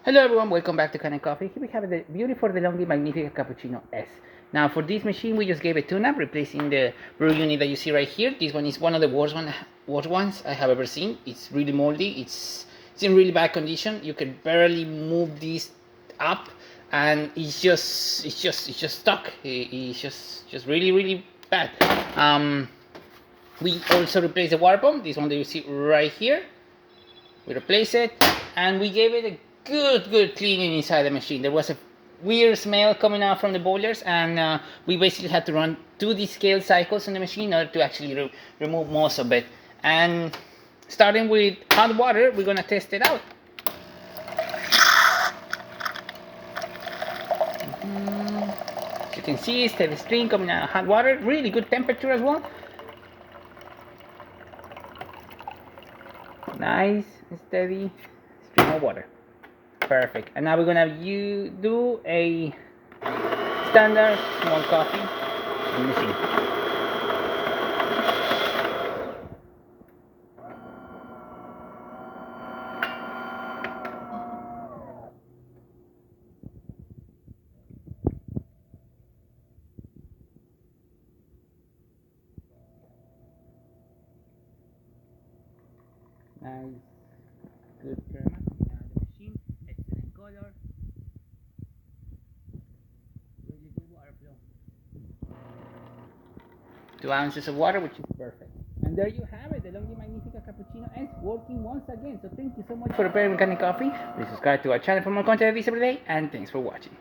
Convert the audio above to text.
Hello everyone, welcome back to Kanen Coffee. Here we have the beautiful DeLonghi Magnifica Cappuccino S. Now for this machine we just gave a tune-up, replacing the brew unit that you see right here. This one is one of the worst ones I have ever seen. It's really moldy, it's in really bad condition. You can barely move this up and it's just stuck. It's just really bad. We also replaced the water pump, this one that you see right here. We replaced it and we gave it a good cleaning inside the machine. There was a weird smell coming out from the boilers, and we basically had to run 2 descale cycles on the machine in order to actually remove most of it. And starting with hot water, we're gonna test it out. As you can see, steady stream coming out of hot water, really good temperature as well. Nice steady stream of water. Perfect. And now we're gonna do a standard small coffee in the machine. Nice, good crema coming out of the machine. Excellent color. Really good water flow. 2 ounces of water, which is perfect. And there you have it, the DeLonghi Magnifica Cappuccino is working once again. So thank you so much for preparing Kanen Coffee. Please subscribe to our channel for more content like this every day, and thanks for watching.